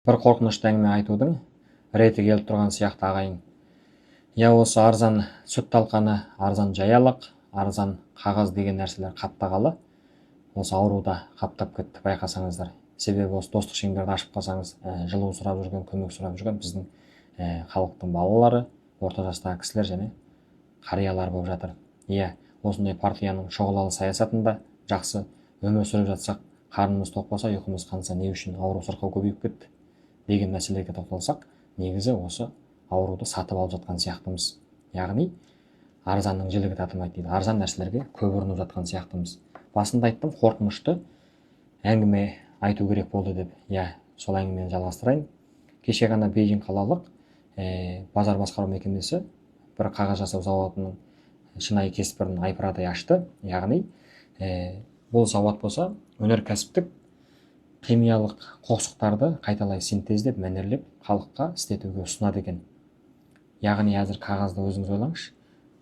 Бір қорқынышты әңгіме айтудың реті келіп тұрған сияқты ағайын. Я осы арзан сүт талқаны, арзан жаялық, арзан қағаз деген нәрселер қаптағалы, осы ауруда қаптап кетті, байқасаңыздар. Себебі осы достық шеңберді ашып қалсаңыз, жылу сұрап жүрген, көмек сұрап жүрген біздің халықтың балалары, орта жастағы кісілер және қариялар болып жатыр. Иә, осындай партияның шұғылалы саясатында жақсы өмір сүріп жатсақ, қарнымыз тоқ болса, ұйқымыз қанса, не үшін ауру сырқау көбейіп кетті деген мәселеге тоқталсақ, негізі осы ауруды сатып алып жатқан сияқтымыз. Яғни арзанның жілігі татымайды дейді. Арзан нәрселерге көп ұрынып жатқан сияқтымыз. Басында айттым, қорқынышты әңгіме айту керек болды деп. Иә, сол әңгімені жалғастырайын. Кеше ғана Бейжің қалалық базар басқару мекемесі бір қағаз жасау зауытының шынайы кәсіпорнын айпырадай ашты. Яғни бұл зауыт болса өнеркәсіптік химиялық қоқсықтарды қайталай синтездеп, мәнерлеп халыққа істетуге ұсынады екен. Яғни әзір қағазды өзіңіз ойлаңызшы,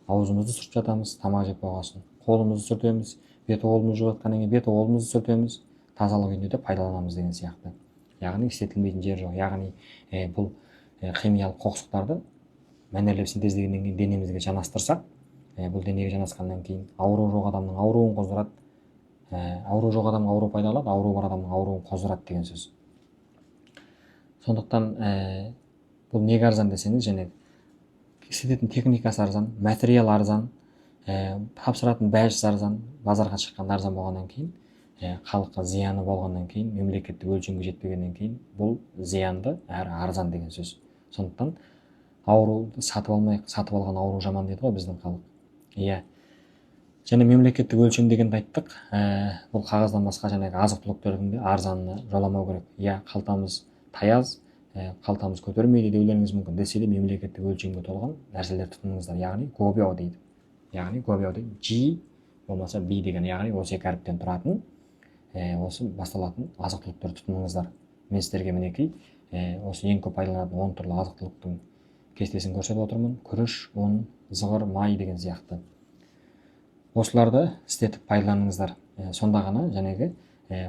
аузымызды сүртіп жатамыз, тамақ жеп болғасын, қолымызды сүртеміз, бет-қолымызды жуып жатқаннан кейін бет-қолымызды сүртеміз, тазалық үйінде де пайдаланамыз деген сияқты. Яғни істетілмейтін жер жоқ. Яғни бұл химиялық қоқсықтарды мәнерлеп синтездегеннен кейін денемізге жанастырсақ, бұл денеге жанасқаннан кейін ауру жоқ адамның ауруын қоздырады, ауру жоқ адам ауру пайда алады, ауру бар адамның ауруын қоздырады деген сөз. Сондықтан бұл неге арзан десеңіз, және істететін техникасы арзан, материал арзан, тапсыратын бәжісі арзан, базарға шыққан арзан болғаннан кейін, халыққа зияны болғаннан кейін, мемлекеттік өлшемге жетпегеннен кейін, бұл зиянды әрі арзан деген сөз. Сондықтан ауруды сатып алмай, сатып алған ауру жаман дейді ғой біздің халық. Иә. Және мемлекеттік өлшем дегенді айттық. Бұл қағаздан басқа жаңағы азық-түліктердің де арзанына жоламау керек. Иә, қалтамыз таяз, қалтамыз көтермейді деулеріңіз мүмкін. Десе де мемлекеттік өлшемге толған нәрселер тұтыныңыздар. Яғни гобио дейді. Яғни гобио дейді. G болмаса B деген, яғни осы екі әріптен тұратын, осы басталатын азық-түліктер тұтыныңыздар. Мен сіздерге мінекей осы ең көп пайдаланатын 10 түрлі азық-түліктің кестесін көрсетіп отырмын. Күріш, ұн, зығыр, май деген сияқты. Осыларды істетіп пайдаланыңыздар. Сонда ғана жәнегі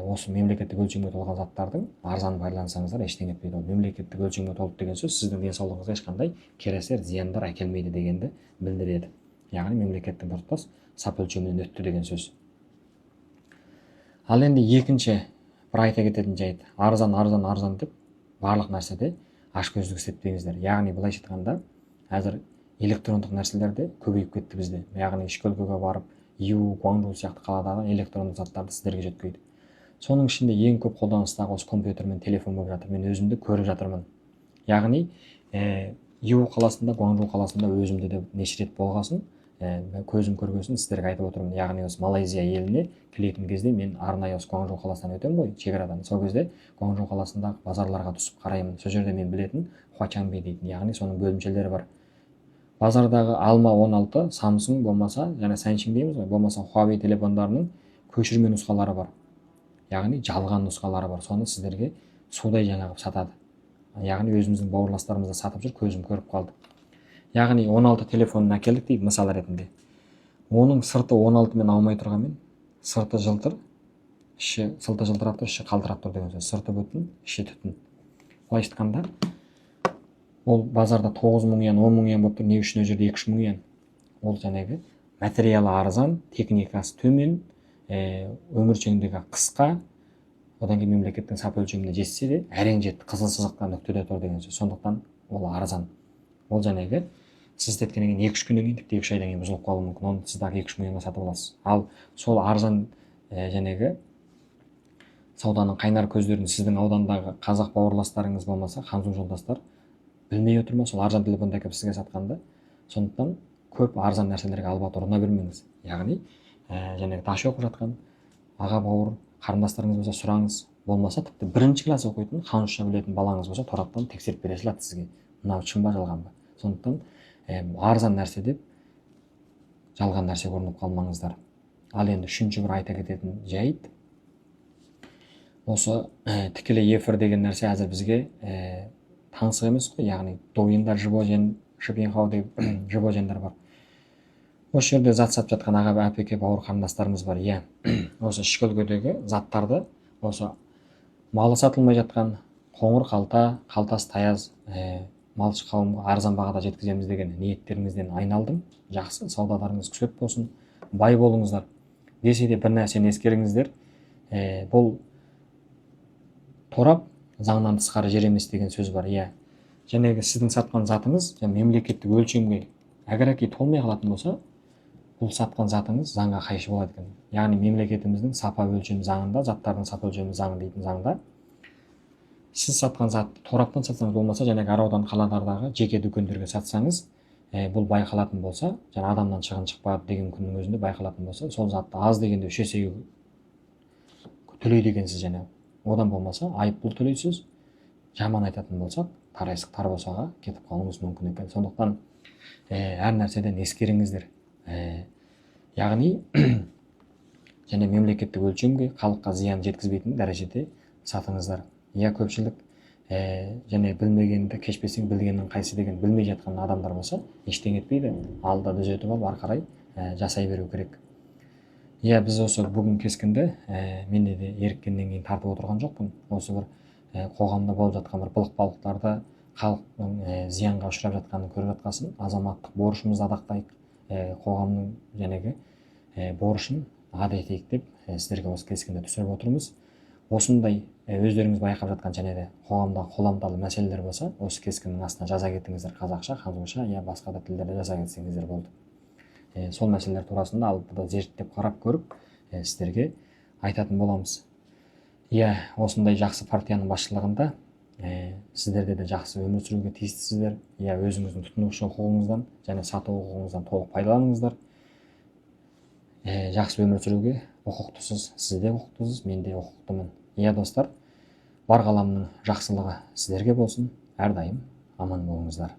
осы мемлекеттік өлшемге толған заттардың арзан пайдалансаңыздар ештеңе етпейді. Ол мемлекеттік өлшемге толды деген сөз сіздің денсаулығыңызға ешқандай кері әсер, зияндар әкелмейді дегенді білдіреді. Яғни мемлекеттің біртұтас сап өлшемінен өтті деген сөз. Ал енді екінші бір айта кететін жайт, арзан деп барлық нәрседе ашкөздік істетпеңіздер. Яғни былайша айтқанда, әзір электрондық нәрселерде көбейіп кетті бізде. Яғни ішкі өлкеге барып, Ю, Гуаңжоу сияқты қаладағы электрондық заттарды сіздерге жеткізеді. Соның ішінде ең көп қолданыстағы осы компьютер мен телефон болып жатыр. Мен өзімді көріп жатырмын. Яғни Ю қаласында, Гуаңжоу қаласында өзімде де неше рет болғасын, көзім көргесін сіздерге айтып отырмын. Яғни осы Малайзия еліне келетін кезде мен арнайы осы Гуаңжоу қаласынан өтемін ғой, шекарадан. Сол кезде Гуаңжоу қаласындағы базарларға түсіп қараймын. Сол жерде мен білетін Хуачанби дейтін, яғни соның бөлімшелері бар. Базардағы Alma 16, Samsung болмаса, және Samsung дейміз ғой, болмаса Huawei телефондарының көшірме нұсқалары бар. Яғни жалған нұсқалары бар. Соны сіздерге судай жаңағы сатады. Яғни өзіміздің бауырластарымыз да сатып жүр, көзім көріп қалды. Яғни 16 телефонын әкелдік дейді мысал ретінде. Оның сырты 16 мен алмай тұрғанмен, сырты жылтыр, іші сырты жылтырап тұр, іші қалтырап тұр деген сөз. Сырты бүтін, іші түтін. Былайша айтқанда, ол базарда 9 мың йен, 10 мың йен болып тұр, не үшін ол жерде 2-3 мың йен? Ол жаңағы материалы арзан, техникасы төмен, өміршеңдігі қысқа, одан кейін мемлекеттің сап өлшеміне жетсе де, әрең жетті, қызыл сызыққа нүктеде тұр деген сөз. Сондықтан ол арзан. Ол жаңағы сіз істеткеннен кейін 2-3 күннен кейін, тіпті 2 айдан кейін бұзылып қалуы мүмкін. Оны сіз дағы 2-3 мың йенге сатып аласыз. Ал сол арзан жаңағы сауданың қайнар көздерін сіздің аудандағы қазақ бауырластарыңыз болмаса, Хамзун жолдастар білмей отыр ма сол арзан телефонды әкеліп сізге сатқанда? Сондықтан көп арзан нәрселерге албат ұрына бермеңіз. Яғни жаңағы таш оқып жатқан аға бауыр қарындастарыңыз болса сұраңыз, болмаса тіпті 1-ші класс оқитын ханша білетін балаңыз болса тораптан тексеріп бере салады сізге. Мынау шын ба жалған ба? Сондықтан арзан нәрсе деп жалған нәрсе көрініп қалмаңыздар. Ал енді үшінші бір айта кететін жайт, осы тікелей эфир деген нәрсе әзір бізге таңсық емес қой. Яғни Douyin-дар, Шипинхау деп Жибожендар бар. Осы жерде зат сатып жатқан аға әпеке бауыр қарындастарымыз бар. Иә, осы ішкі өлкедегі заттарды, осы малы сатылмай жатқан, қоңыр қалта, қалтасы таяз малшы қауымға арзан бағада жеткіземіз деген ниеттеріңізден айналдым. Жақсы, саудадарыңыз көп болсын, бай болыңыздар. Десе де бір нәрсені ескеріңіздер, бұл торап заңнан тысқары жер емес деген сөз бар. Иә, жәнегі сіздің сатқан затыңыз мемлекеттік өлшемге әгерәки толмай қалатын болса, бұл сатқан затыңыз заңға қайшы болады екен. Яғни мемлекетіміздің сапа өлшем заңында, заттардың сапа өлшем заңы дейтін заңда, сіз сатқан затты тораптан сатсаңыз болмаса, жәнегі араудан қалалардағы жеке дүкендерге сатсаңыз, бұл байқалатын болса, жаңа адамнан шығын шықпады деген күннің өзінде байқалатын болса, сол затты аз дегенде 3 есеге төлейді екенсіз. Және одан болмаса айыппұл төлейсіз. Жаман айтатын болсақ, тарайсық тар босаға кетіп қалуыңыз мүмкін екен. Сондықтан әр нәрседен ескеріңіздер. Яғни және мемлекеттік өлшемге халыққа зиян жеткізбейтін дәрежеде сатыңыздар. Иә, көпшілік және білмегенді кешпесең білгеннің қайсы деген білмей жатқан адамдар болса, ештеңе етпейді. Алда түзетіп алып, ары қарай жасай беру керек. Иә, біз осы бүгін кескінді менде де еріккеннен кейін тартып отырған жоқпын. Осы бір қоғамда болып жатқан бір былық-балықтарды, халықтың зиянға ұшырап жатқанын көріп жатқасын, азаматтық борышымызды адақтайық, қоғамның жәнегі борышын ада етейік деп сіздерге осы кескінді түсіріп отырмыз. Осындай өздеріңіз байқап жатқан және де қоғамдағы қоламталы мәселелер болса, осы кескіннің астына жаза кетіңіздер. Қазақша, ханзуша, я басқа да тілдерде жаза кетсеңіздер болды. Сол мәселелер турасында алып зерттеп қарап көріп, сіздерге айтатын боламыз. Иә, осындай жақсы партияның басшылығында сіздерде де жақсы өмір сүруге тиістісіздер. Иә, өзіңіздің тұтынушы құқығыңыздан және сату құқығыңыздан толық пайдаланыңыздар. Жақсы өмір сүруге құқықтысыз. Сіз де құқықтысыз, мен де құқықтымын. Иә достар, бар ғаламның жақсылығы сіздерге болсын. Әрдайым аман болыңыздар.